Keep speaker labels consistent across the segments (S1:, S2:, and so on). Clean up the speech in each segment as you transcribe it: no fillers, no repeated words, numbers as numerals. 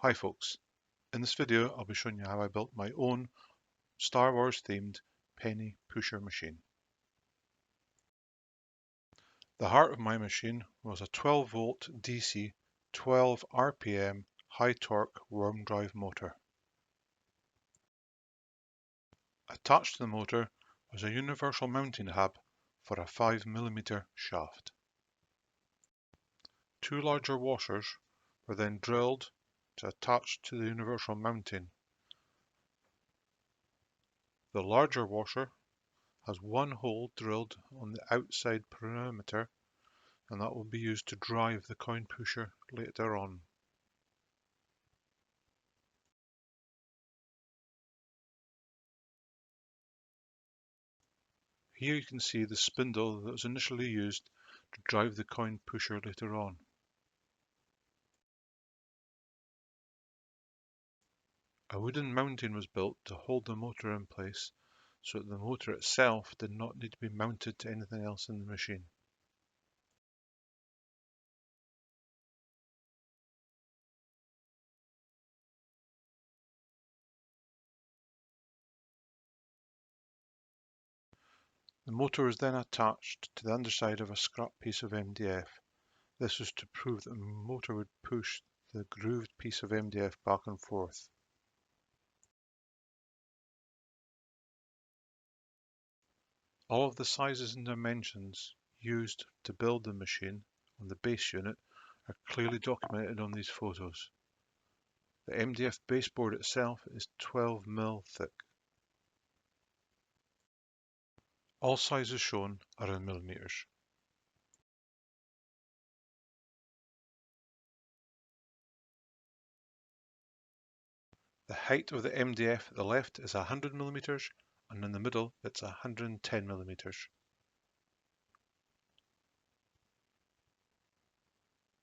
S1: Hi folks, in this video I'll be showing you how I built my own Star Wars themed penny pusher machine. The heart of my machine was a 12 volt DC 12 RPM high torque worm drive motor. Attached to the motor was a universal mounting hub for a 5mm shaft. Two larger washers were then drilled to attach to the universal mounting. The larger washer has one hole drilled on the outside perimeter, and that will be used to drive the coin pusher later on. Here you can see the spindle that was initially used to drive the coin pusher later on. A wooden mounting was built to hold the motor in place so that the motor itself did not need to be mounted to anything else in the machine. The motor was then attached to the underside of a scrap piece of MDF. This was to prove that the motor would push the grooved piece of MDF back and forth. All of the sizes and dimensions used to build the machine on the base unit are clearly documented on these photos. The Mdf Base Board itself is 12mm thick. All sizes shown are in millimeters. The height of the MDF at the left is 100mm and in the middle it's 110mm.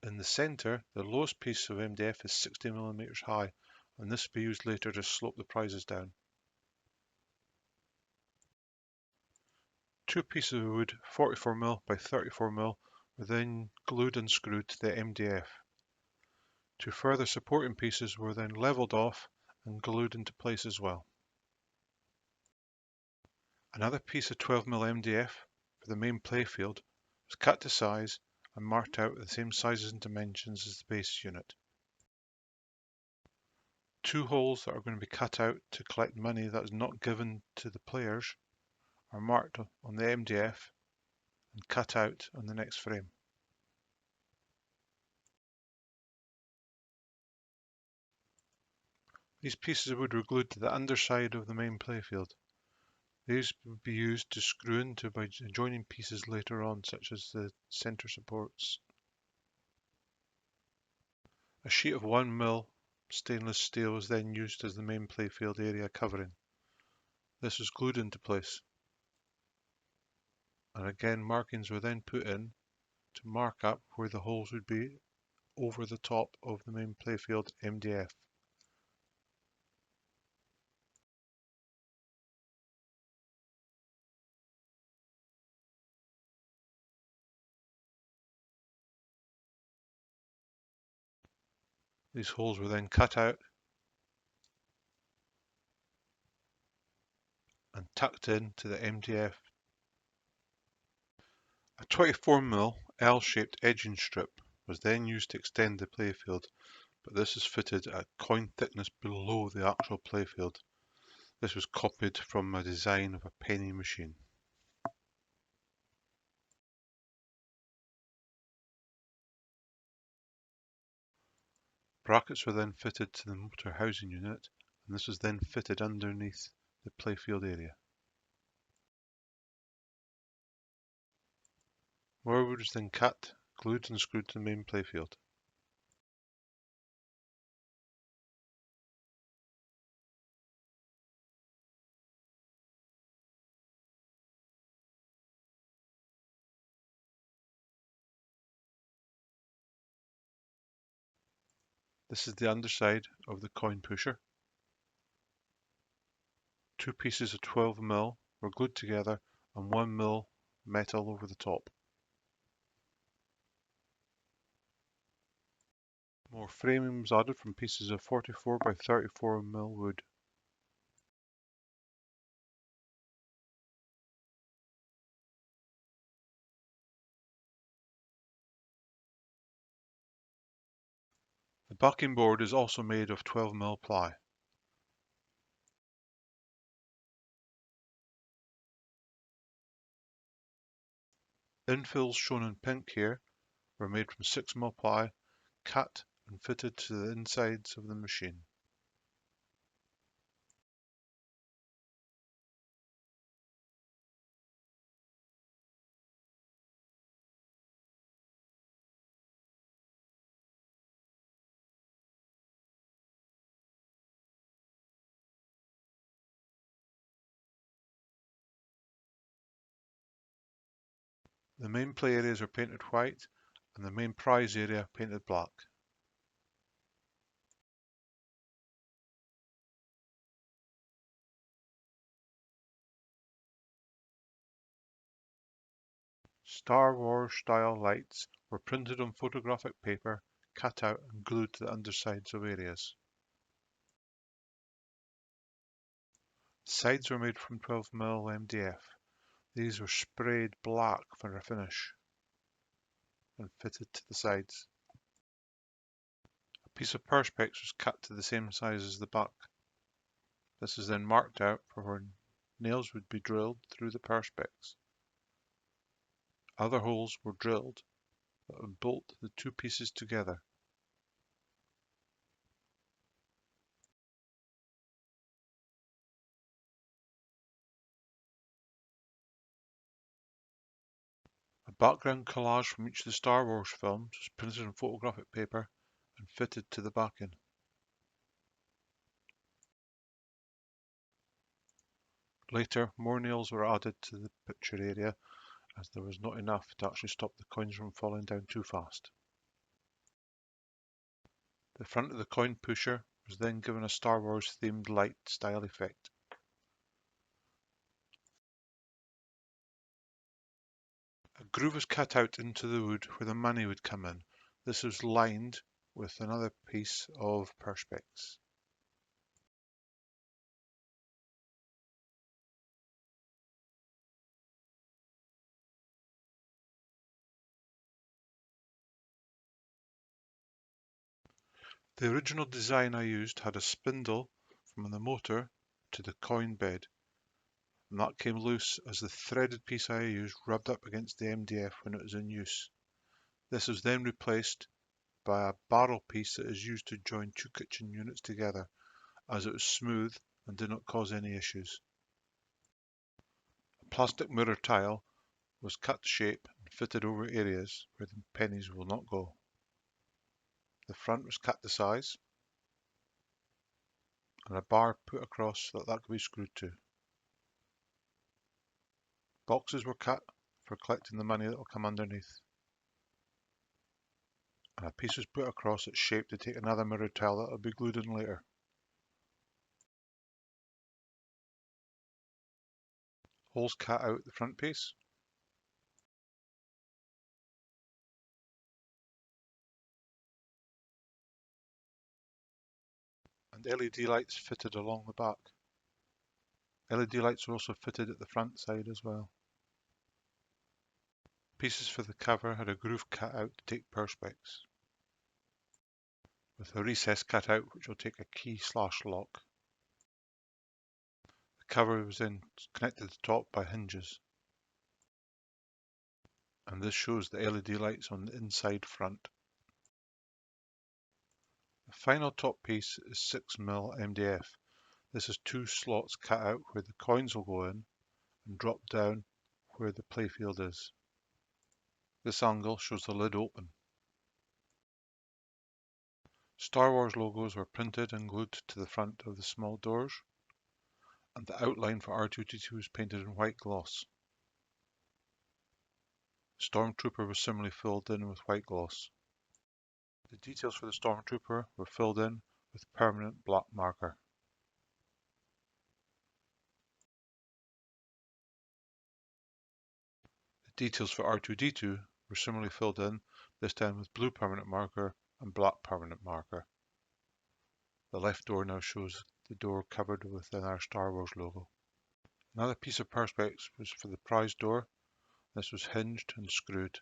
S1: In the centre, the lowest piece of MDF is 60mm high, and this will be used later to slope the prizes down. Two pieces of wood, 44mm by 34mm, were then glued and screwed to the MDF. Two further supporting pieces were then levelled off and glued into place as well. Another piece of 12mm MDF for the main playfield was cut to size and marked out with the same sizes and dimensions as the base unit. Two holes that are going to be cut out to collect money that is not given to the players are marked on the MDF and cut out on the next frame. These pieces of wood were glued to the underside of the main playfield. These would be used to screw into by joining pieces later on, such as the centre supports. A sheet of 1mm stainless steel was then used as the main playfield area covering. This was glued into place. And again, markings were then put in to mark up where the holes would be over the top of the main playfield MDF. These holes were then cut out and tucked into the MDF. A 24mm L-shaped edging strip was then used to extend the playfield, but this is fitted at coin thickness below the actual playfield. This was copied from a design of a penny machine. Brackets were then fitted to the motor housing unit, and this was then fitted underneath the playfield area. More wood was then cut, glued and screwed to the main playfield. This is the underside of the coin pusher. Two pieces of 12mm were glued together and 1mm metal over the top. More framing was added from pieces of 44 by 34mm wood. The backing board is also made of 12mm ply. Infills shown in pink here were made from 6mm ply, cut and fitted to the insides of the machine. The main play areas are painted white and the main prize area painted black. Star Wars style lights were printed on photographic paper, cut out and glued to the undersides of areas. The sides were made from 12mm MDF. These were sprayed black for a finish and fitted to the sides. A piece of perspex was cut to the same size as the back. This is then marked out for where nails would be drilled through the perspex. Other holes were drilled that would bolt the two pieces together. A background collage from each of the Star Wars films was printed on photographic paper and fitted to the backing. Later, more nails were added to the picture area as there was not enough to actually stop the coins from falling down too fast. The front of the coin pusher was then given a Star Wars themed light style effect. A groove was cut out into the wood where the money would come in. This was lined with another piece of perspex. The original design I used had a spindle from the motor to the coin bed, and that came loose as the threaded piece I used rubbed up against the MDF when it was in use. This was then replaced by a barrel piece that is used to join two kitchen units together, as it was smooth and did not cause any issues. A plastic mirror tile was cut to shape and fitted over areas where the pennies will not go. The front was cut to size and a bar put across so that could be screwed to. Boxes were cut for collecting the money that will come underneath. And a piece was put across its shape to take another mirror tile that will be glued in later. Holes cut out the front piece. And LED lights fitted along the back. LED lights were also fitted at the front side as well. Pieces for the cover had a groove cut out to take perspex, with a recess cut out which will take a key/lock. The cover was then connected to the top by hinges. And this shows the LED lights on the inside front. The final top piece is 6mm MDF. This has two slots cut out where the coins will go in and drop down where the playfield is. This angle shows the lid open. Star Wars logos were printed and glued to the front of the small doors, and the outline for R2-D2 was painted in white gloss. The Stormtrooper was similarly filled in with white gloss. The details for the Stormtrooper were filled in with permanent black marker. The details for R2-D2 were similarly filled in, this time with blue permanent marker and black permanent marker. The left door now shows the door covered within our Star Wars logo. Another piece of perspex was for the prize door. This was hinged and screwed,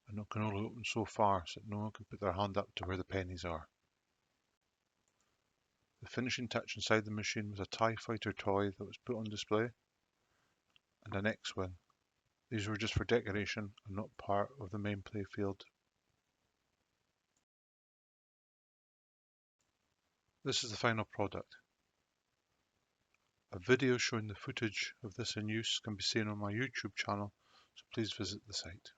S1: and it can only open so far so that no one can put their hand up to where the pennies are. The finishing touch inside the machine was a TIE Fighter toy that was put on display, and an X-Wing. These were just for decoration and not part of the main play field. This is the final product. A video showing the footage of this in use can be seen on my YouTube channel, so please visit the site.